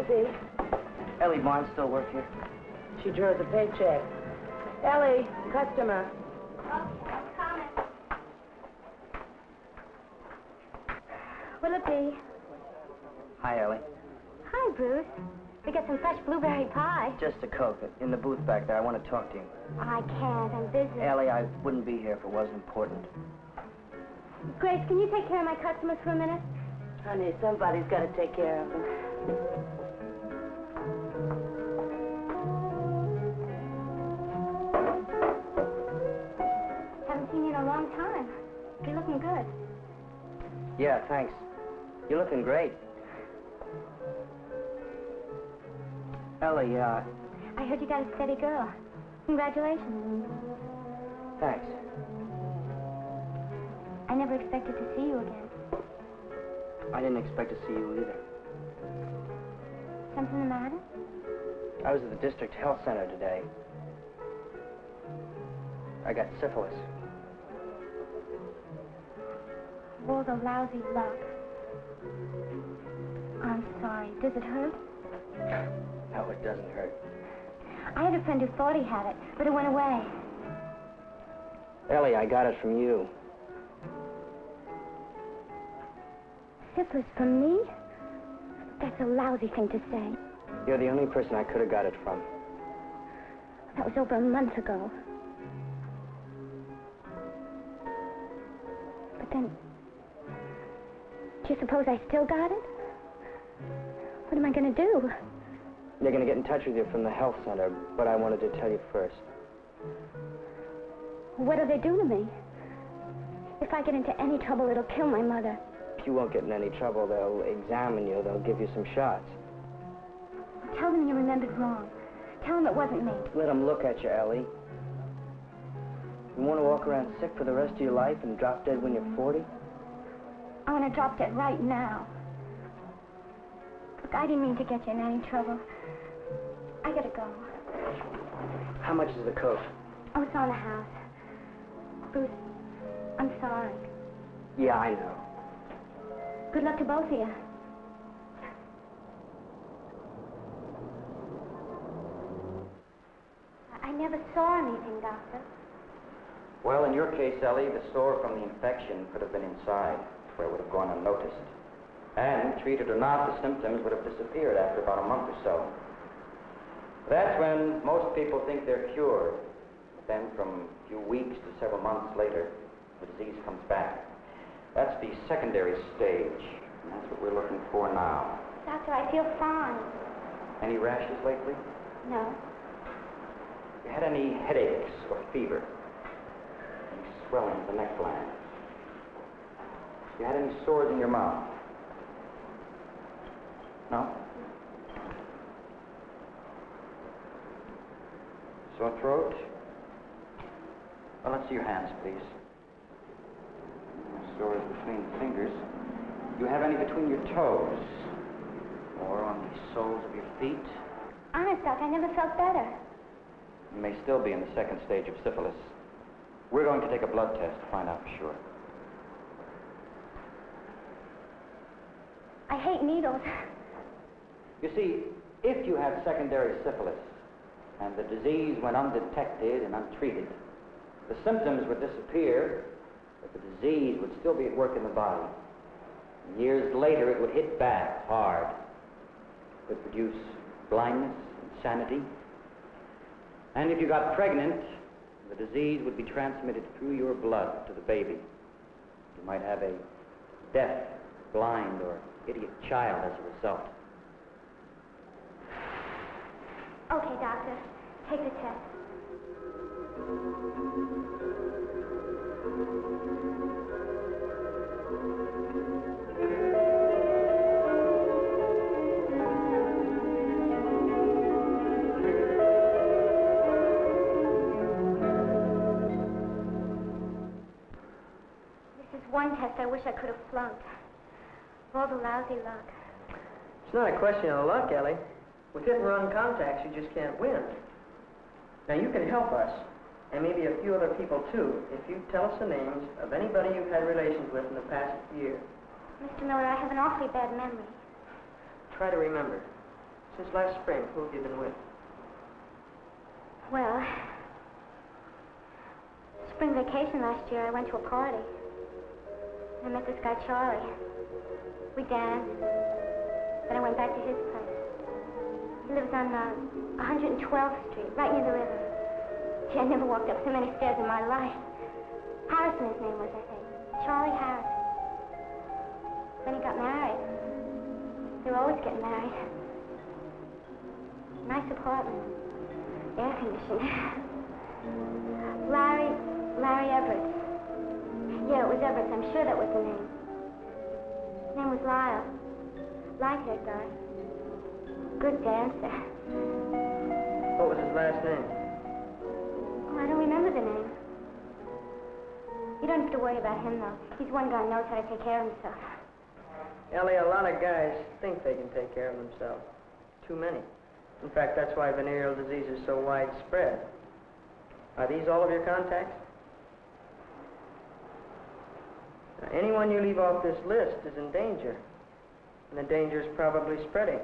Susie. Ellie Barnes still work here? She drew the paycheck. Ellie, customer. Okay, I'm coming. What'll it be? Hi, Ellie. Hi, Bruce. We got some fresh blueberry pie. Just a Coke. In the booth back there. I want to talk to you. I can't. I'm busy. Ellie, I wouldn't be here if it wasn't important. Grace, can you take care of my customers for a minute? Honey, somebody's got to take care of them. Haven't seen you in a long time. You're looking good. Yeah, thanks. You're looking great. Ellie, I heard you got a steady girl. Congratulations. Thanks. I never expected to see you again. I didn't expect to see you either. Something the matter? I was at the district health center today. I got syphilis. All the lousy luck. I'm sorry. Does it hurt? No, it doesn't hurt. I had a friend who thought he had it, but it went away. Ellie, I got it from you. Syphilis from me? That's a lousy thing to say. You're the only person I could have got it from. That was over a month ago. But then, do you suppose I still got it? What am I going to do? They're going to get in touch with you from the health center, but I wanted to tell you first. What'll they do to me? If I get into any trouble, it'll kill my mother. You won't get in any trouble. They'll examine you. They'll give you some shots. Tell them you remembered wrong. Tell them it wasn't me. Let them look at you, Ellie. You want to walk around sick for the rest of your life and drop dead when you're 40? I want to drop dead right now. Look, I didn't mean to get you in any trouble. I gotta go. How much is the coat? Oh, it's on the house. Bruce, I'm sorry. Yeah, I know. Good luck to both of you. I never saw anything, Doctor. Well, in your case, Ellie, the sore from the infection could have been inside, where it would have gone unnoticed. And, treated or not, the symptoms would have disappeared after about a month or so. That's when most people think they're cured. But then, from a few weeks to several months later, the disease comes back. That's the secondary stage, and that's what we're looking for now. Doctor, I feel fine. Any rashes lately? No. You had any headaches or fever? Any swelling of the neck gland? You had any sores in your mouth? No? Sore throat? Well, let's see your hands, please. Sores between the fingers. Do you have any between your toes? Or on the soles of your feet? Honest, Doc, I never felt better. You may still be in the second stage of syphilis. We're going to take a blood test to find out for sure. I hate needles. You see, if you had secondary syphilis and the disease went undetected and untreated, the symptoms would disappear, but the disease would still be at work in the body. And years later, it would hit back hard. It would produce blindness, insanity. And if you got pregnant, the disease would be transmitted through your blood to the baby. You might have a deaf, blind, or idiot child as a result. Okay, Doctor. Take the test. This is one test I wish I could have flunked. All the lousy luck. It's not a question of luck, Ellie. With hit-and-run contacts, you just can't win. Now, you can help us, and maybe a few other people, too, if you tell us the names of anybody you've had relations with in the past year. Mr. Miller, I have an awfully bad memory. Try to remember. Since last spring, who have you been with? Well, spring vacation last year, I went to a party. I met this guy, Charlie. We danced. Then I went back to his place. He lives on 112th Street, right near the river. Gee, I never walked up so many stairs in my life. Harrison, his name was, I think. Charlie Harrison. Then he got married. They were always getting married. Nice apartment. Air conditioned. Larry Everett. Yeah, it was Everett. I'm sure that was the name. His name was Lyle. Light-haired guy. Good dancer. What was his last name? Oh, I don't remember the name. You don't have to worry about him, though. He's one guy who knows how to take care of himself. Ellie, a lot of guys think they can take care of themselves. Too many. In fact, that's why venereal disease is so widespread. Are these all of your contacts? Now, anyone you leave off this list is in danger. And the danger is probably spreading.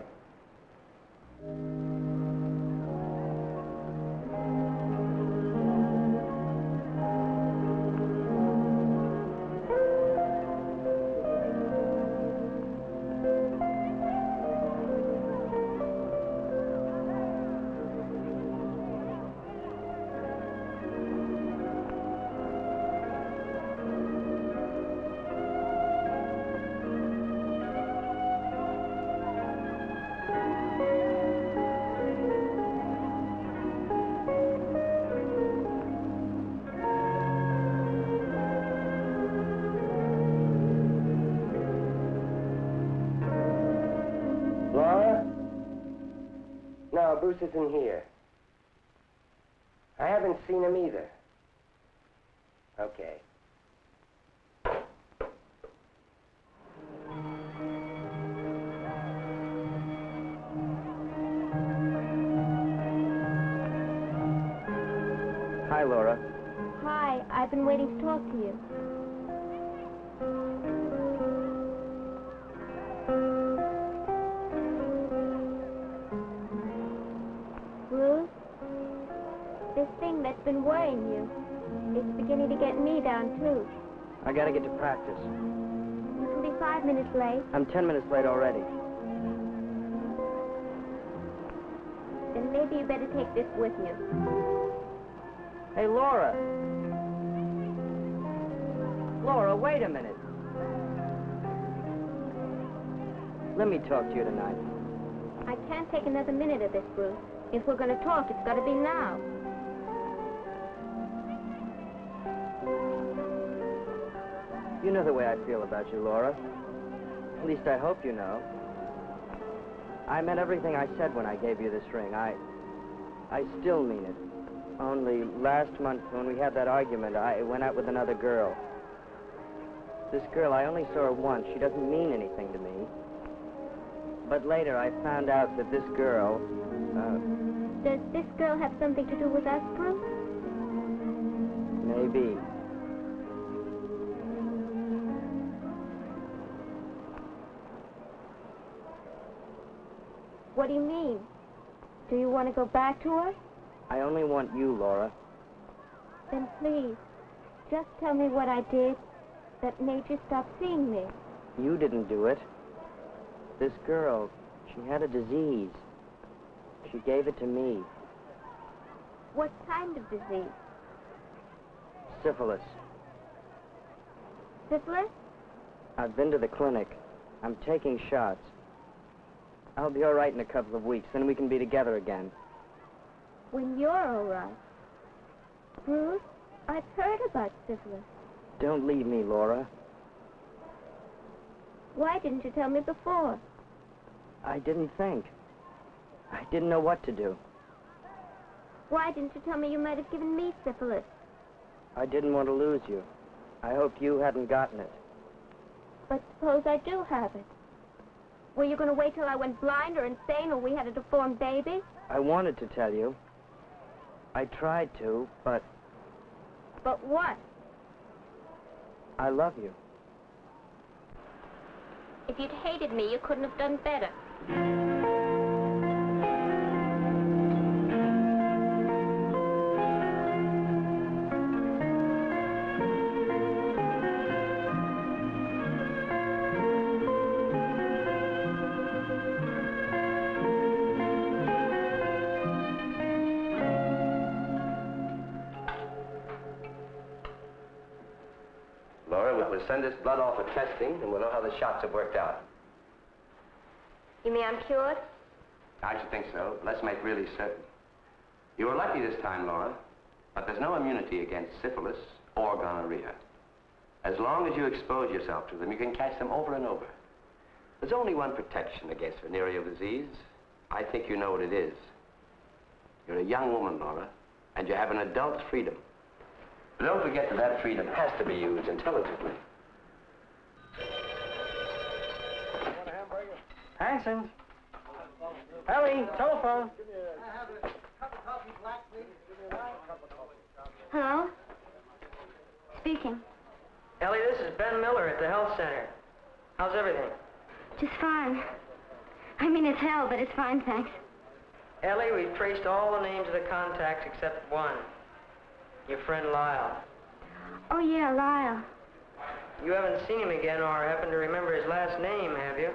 No, Bruce isn't here. I haven't seen him either. Okay. Hi, Laura. Hi, I've been waiting to talk to you. Bruce, this thing that's been worrying you, it's beginning to get me down, too. I gotta get to practice. You can be 5 minutes late. I'm 10 minutes late already. Then maybe you better take this with you. Hey, Laura. Laura, wait a minute. Let me talk to you tonight. I can't take another minute of this, Bruce. If we're going to talk, it's got to be now. You know the way I feel about you, Laura. At least I hope you know. I meant everything I said when I gave you this ring. I still mean it. Only last month when we had that argument, I went out with another girl. This girl, I only saw her once. She doesn't mean anything to me. But later I found out that this girl, Does this girl have something to do with us, Bruce? maybe. What do you mean? Do you want to go back to her? I only want you, Laura. Then please, just tell me what I did that made you stop seeing me. You didn't do it. This girl, she had a disease. She gave it to me. What kind of disease? Syphilis. Syphilis? I've been to the clinic. I'm taking shots. I'll be all right in a couple of weeks, then we can be together again. When you're all right. Bruce, I've heard about syphilis. Don't leave me, Laura. Why didn't you tell me before? I didn't think. I didn't know what to do. Why didn't you tell me you might have given me syphilis? I didn't want to lose you. I hoped you hadn't gotten it. But suppose I do have it. Were you going to wait till I went blind or insane or we had a deformed baby? I wanted to tell you. I tried to, but But what? I love you. If you'd hated me, you couldn't have done better. we'll send this blood off for testing, and we'll know how the shots have worked out. You mean I'm cured? I should think so. But let's make really certain. You were lucky this time, Laura, but there's no immunity against syphilis or gonorrhea. As long as you expose yourself to them, you can catch them over and over. There's only one protection against venereal disease. I think you know what it is. You're a young woman, Laura, and you have an adult's freedom. But don't forget that that freedom has to be used intelligently. Hanson's. Ellie, telephone. Hello? Speaking. Ellie, this is Ben Miller at the health center. How's everything? Just fine. I mean, it's hell, but it's fine, thanks. Ellie, we've traced all the names of the contacts except one. Your friend Lyle. Oh, yeah, Lyle. You haven't seen him again or happen to remember his last name, have you?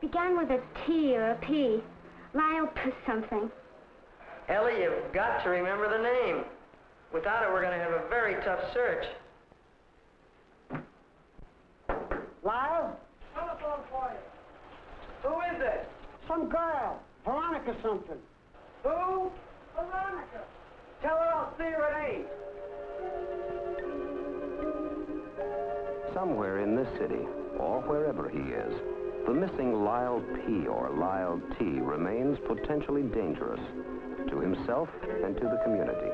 Began with a T or a P. Lyle something. Ellie, you've got to remember the name. Without it, we're going to have a very tough search. Lyle? Telephone for you. Who is it? Some girl. Veronica something. Who? Veronica. Tell her I'll see her at 8. Somewhere in this city, or wherever he is, the missing Lyle P. or Lyle T. remains potentially dangerous to himself and to the community.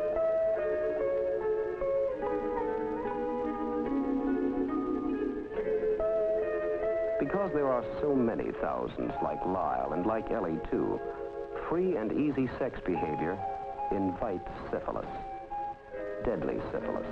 Because there are so many thousands like Lyle and like Ellie, too, free and easy sex behavior invites syphilis, deadly syphilis.